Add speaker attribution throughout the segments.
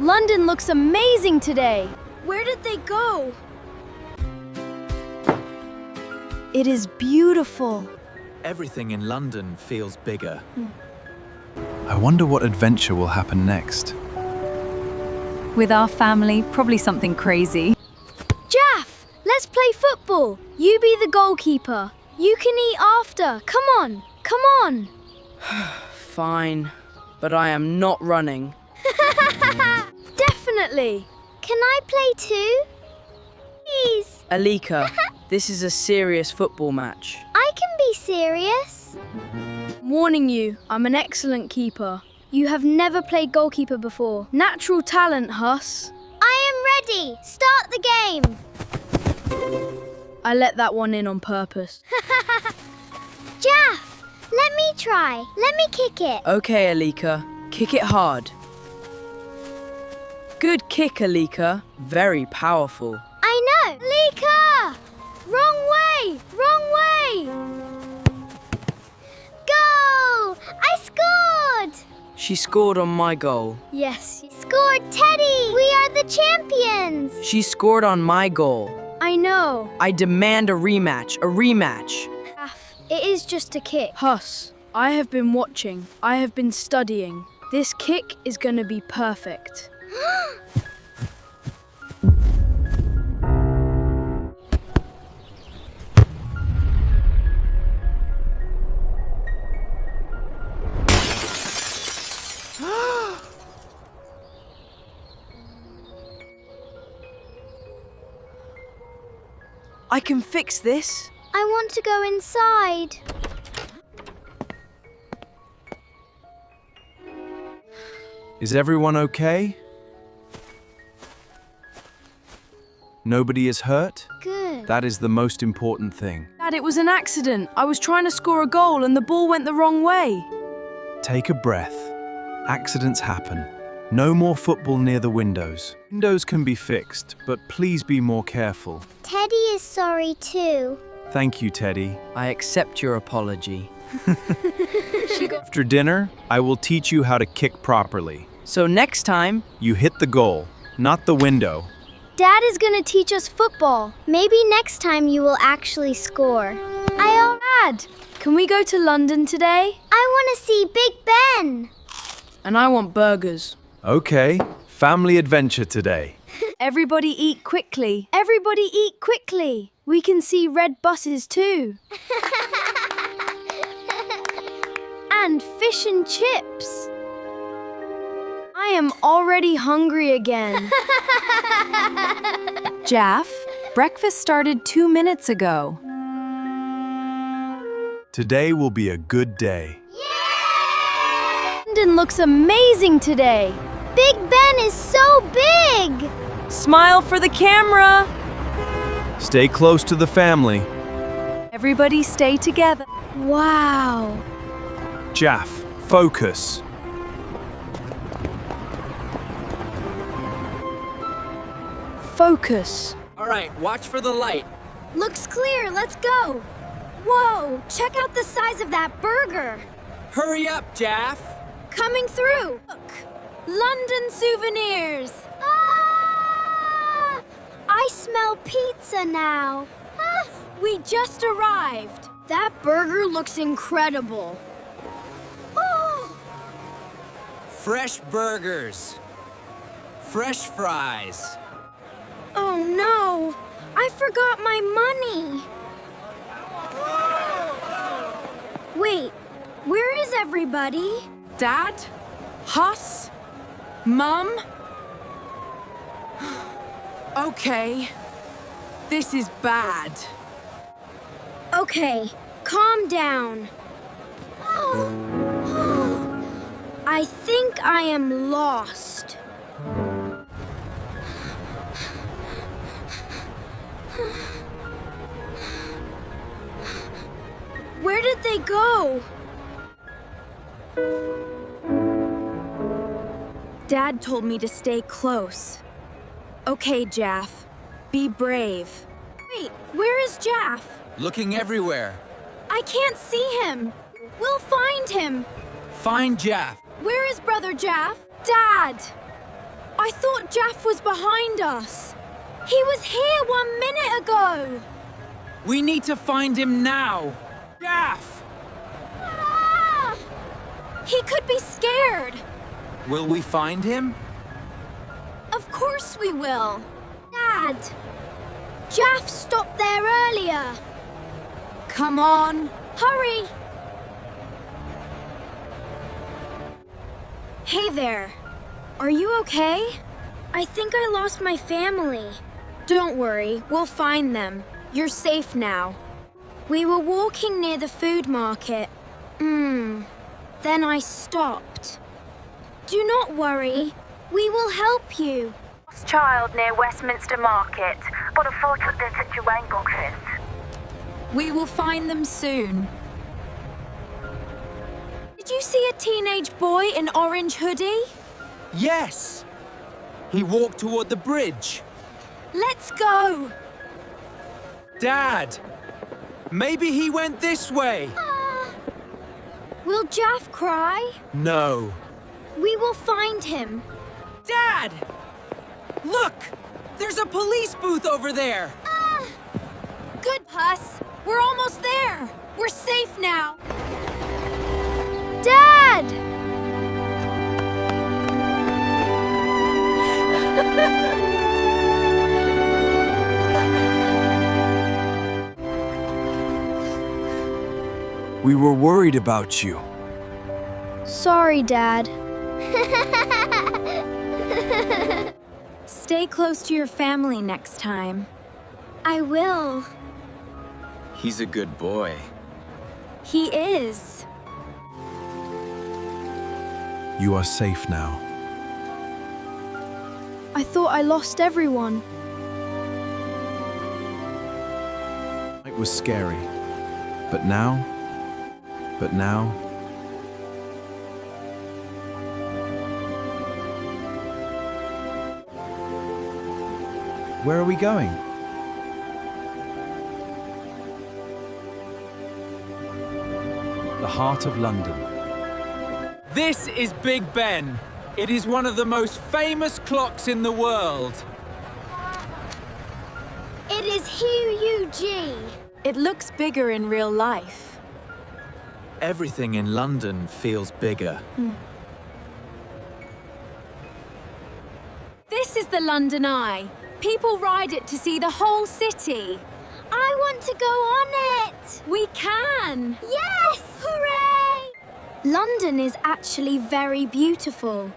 Speaker 1: London looks amazing today. Where did they go? It is beautiful.
Speaker 2: Everything in London feels bigger.
Speaker 3: I wonder what adventure will happen next.
Speaker 4: With our family, probably something crazy.
Speaker 1: Jaff, let's play football. You be the goalkeeper. You can eat after. Come on, come on.
Speaker 5: Fine, but I am not running.
Speaker 1: Definitely.
Speaker 6: Can I play too? Please.
Speaker 5: Alika, this is a serious football match.
Speaker 6: I can be serious.
Speaker 1: Warning you, I'm an excellent keeper. You have never played goalkeeper before. Natural talent, Huss.
Speaker 6: I am ready. Start the game.
Speaker 1: I let that one in on purpose.
Speaker 6: Jaff, let me try. Let me kick it.
Speaker 5: Okay, Alika, kick it hard. Good kick, Alika. Very powerful.
Speaker 6: I know. Alika! Wrong way! Wrong way! Goal! I scored!
Speaker 5: She scored on my goal.
Speaker 1: Yes.
Speaker 6: Scored, Teddy! We are the champions!
Speaker 5: She scored on my goal.
Speaker 1: I know.
Speaker 5: I demand a rematch. A rematch.
Speaker 1: It is just a kick.
Speaker 7: Huss, I have been watching. I have been studying. This kick is going to be perfect.
Speaker 5: I can fix this.
Speaker 6: I want to go inside.
Speaker 3: Is everyone okay? Nobody is hurt?
Speaker 6: Good.
Speaker 3: That is the most important thing.
Speaker 7: Dad, it was an accident. I was trying to score a goal and the ball went the wrong way.
Speaker 3: Take a breath. Accidents happen. No more football near the windows. Windows can be fixed, but please be more careful.
Speaker 6: Teddy is sorry too.
Speaker 3: Thank you, Teddy.
Speaker 5: I accept your apology.
Speaker 3: After dinner, I will teach you how to kick properly.
Speaker 5: So next time,
Speaker 3: You hit the goal, not the window.
Speaker 1: Dad is gonna teach us football.
Speaker 6: Maybe next time you will actually score.
Speaker 1: Dad, can we go to London today?
Speaker 6: I want to see Big Ben.
Speaker 7: And I want burgers.
Speaker 3: Okay, family adventure today.
Speaker 1: Everybody eat quickly. Everybody eat quickly. We can see red buses too. And fish and chips. I am already hungry again.
Speaker 4: Jaff, breakfast started 2 minutes ago.
Speaker 3: Today will be a good day.
Speaker 1: London looks amazing today.
Speaker 6: Big Ben is so big.
Speaker 4: Smile for the camera!
Speaker 3: Stay close to the family.
Speaker 4: Everybody stay together.
Speaker 1: Wow.
Speaker 3: Jaff, focus.
Speaker 7: Focus.
Speaker 2: All right, watch for the light.
Speaker 1: Looks clear. Let's go. Whoa, check out the size of that burger.
Speaker 2: Hurry up, Jaff.
Speaker 1: Coming through. Look, London souvenirs.
Speaker 6: Ah! I smell pizza now.
Speaker 1: Ah, we just arrived. That burger looks incredible. Oh,
Speaker 2: Fresh burgers. Fresh fries.
Speaker 1: oh no, I forgot my money. Wait, where is everybody?
Speaker 7: Dad? Huss? Mum? Okay. This is bad.
Speaker 1: Okay, calm down. I think I am lost. Where did they go? Dad told me to stay close. Okay, Jaff. Be brave. Wait, where is Jaff?
Speaker 2: Looking everywhere.
Speaker 1: I can't see him. We'll find him.
Speaker 2: Find Jaff.
Speaker 1: Where is Brother Jaff? Dad! I thought Jaff was behind us. He was here 1 minute ago.
Speaker 2: We need to find him now. Jaff!
Speaker 1: Ah! He could be scared.
Speaker 2: Will we find him?
Speaker 1: Of course we will. Dad, Jaff stopped there earlier. Come on, hurry. Hey there. Are you okay? I think I lost my family. Don't worry, we'll find them. You're safe now. We were walking near the food market. Then I stopped. Do not worry. We will help you.
Speaker 8: Child near Westminster Market. Got a photo of their situation boxes.
Speaker 1: We will find them soon. Did you see a teenage boy in orange hoodie?
Speaker 2: Yes! He walked toward the bridge.
Speaker 1: Let's go!
Speaker 2: Dad! Maybe he went this way.
Speaker 1: Will Jaff cry?
Speaker 2: No.
Speaker 1: We will find him.
Speaker 2: Dad! Look! There's a police booth over there!
Speaker 1: Good, Huss. We're almost there. We're safe now.
Speaker 6: Dad!
Speaker 3: We were worried about you.
Speaker 6: Sorry, Dad.
Speaker 1: Stay close to your family next time. I will.
Speaker 2: He's a good boy.
Speaker 1: He is.
Speaker 3: You are safe now.
Speaker 7: I thought I lost everyone.
Speaker 3: It was scary. But now... Where are we going? The heart of London.
Speaker 2: This is Big Ben. It is one of the most famous clocks in the world.
Speaker 6: It is huge.
Speaker 1: It looks bigger in real life.
Speaker 2: Everything in London feels bigger.
Speaker 1: This is the London Eye. People ride it to see the whole city.
Speaker 6: I want to go on it.
Speaker 1: We can.
Speaker 6: Yes! Hooray!
Speaker 1: London is actually very beautiful.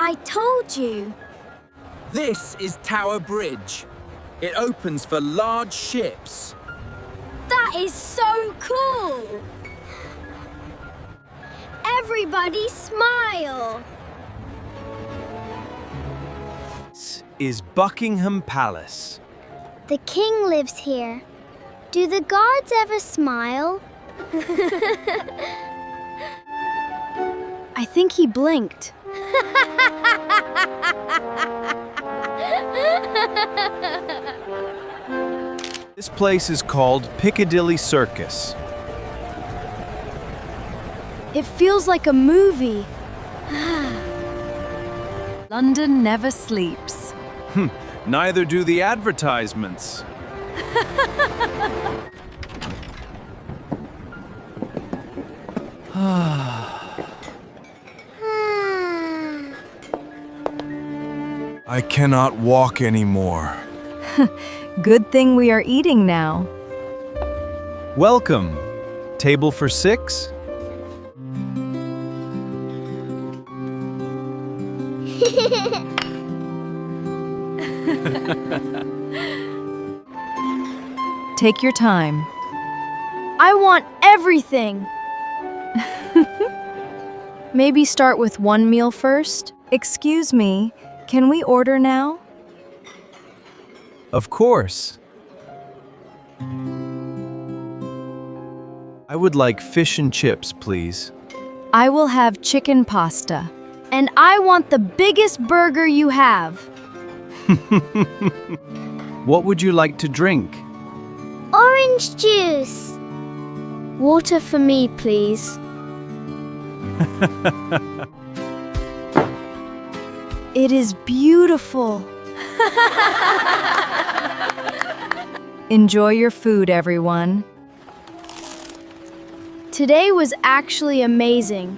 Speaker 1: I told you.
Speaker 2: This is Tower Bridge. It opens for large ships.
Speaker 6: That is so cool! Everybody smile!
Speaker 3: This is Buckingham Palace.
Speaker 6: The king lives here. Do the guards ever smile?
Speaker 7: I think he blinked.
Speaker 3: This place is called Piccadilly Circus.
Speaker 7: It feels like a movie.
Speaker 4: London never sleeps.
Speaker 3: Neither do the advertisements. I cannot walk anymore.
Speaker 4: Good thing we are eating now.
Speaker 3: Welcome. Table for 6?
Speaker 4: Take your time.
Speaker 7: I want everything. Maybe start with one meal first?
Speaker 4: Excuse me, can we order now?
Speaker 3: Of course. I would like fish and chips, please.
Speaker 4: I will have chicken pasta.
Speaker 7: And I want the biggest burger you have.
Speaker 3: What would you like to drink?
Speaker 6: Orange juice. Water for me, please.
Speaker 4: It is beautiful. Enjoy your food, everyone.
Speaker 7: Today was actually amazing.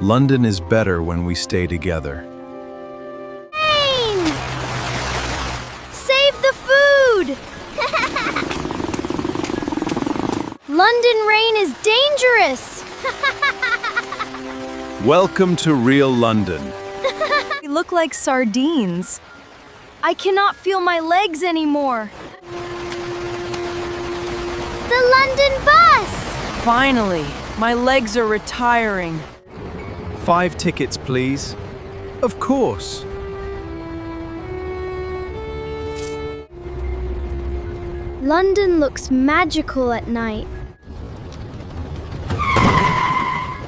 Speaker 3: London is better when we stay together.
Speaker 6: Rain! Save the food! London rain is dangerous!
Speaker 3: Welcome to real London.
Speaker 4: We look like sardines.
Speaker 7: I cannot feel my legs anymore.
Speaker 6: The London bus!
Speaker 5: Finally, my legs are retiring.
Speaker 3: 5 tickets, please. Of course.
Speaker 7: London looks magical at night.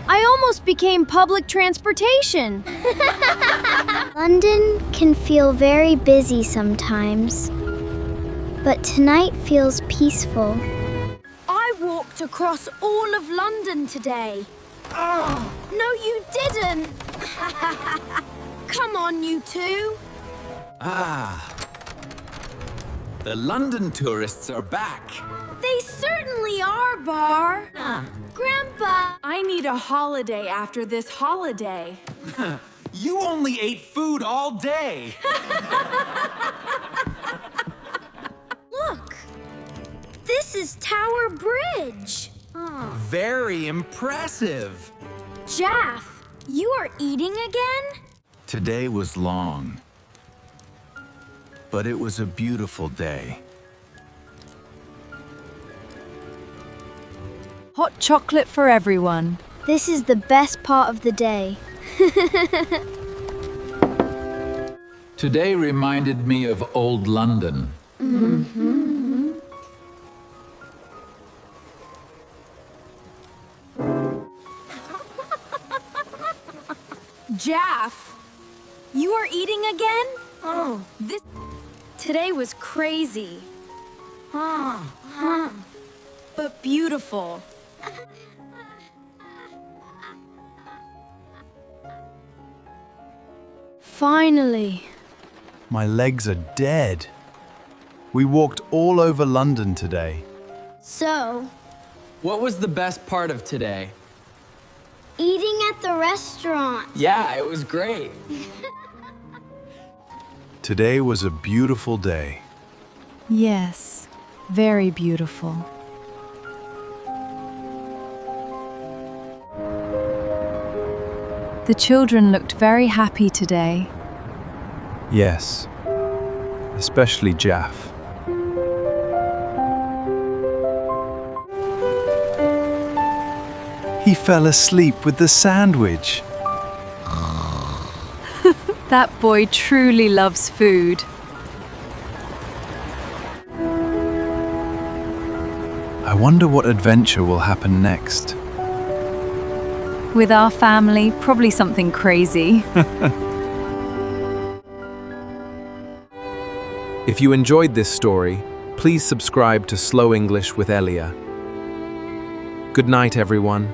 Speaker 7: I almost became public transportation.
Speaker 6: London can feel very busy sometimes, but tonight feels peaceful.
Speaker 1: I walked across all of London today. Oh, no, you didn't. Come on, you two.
Speaker 2: Ah. The London tourists are back.
Speaker 1: They certainly are, Bar. Grandpa.
Speaker 9: I need a holiday after this holiday.
Speaker 2: You only ate food all day.
Speaker 1: Look. This is Tower Bridge.
Speaker 2: Very impressive.
Speaker 1: Jaff, you are eating again?
Speaker 10: Today was long, but it was a beautiful day.
Speaker 4: Hot chocolate for everyone.
Speaker 7: This is the best part of the day.
Speaker 11: Today reminded me of old London.
Speaker 1: Jaff, you are eating again?
Speaker 9: Today was crazy. But beautiful.
Speaker 7: Finally.
Speaker 3: My legs are dead. We walked all over London today.
Speaker 6: So,
Speaker 5: What was the best part of today?
Speaker 6: eating at the restaurant.
Speaker 5: Yeah, it was great.
Speaker 3: Today was a beautiful day.
Speaker 4: Yes, very beautiful. The children looked very happy today.
Speaker 3: Yes, especially Jaff. He fell asleep with the sandwich.
Speaker 4: That boy truly loves food.
Speaker 3: I wonder what adventure will happen next.
Speaker 4: With our family, probably something crazy.
Speaker 3: If you enjoyed this story, please subscribe to Slow English with Elia. Good night, everyone.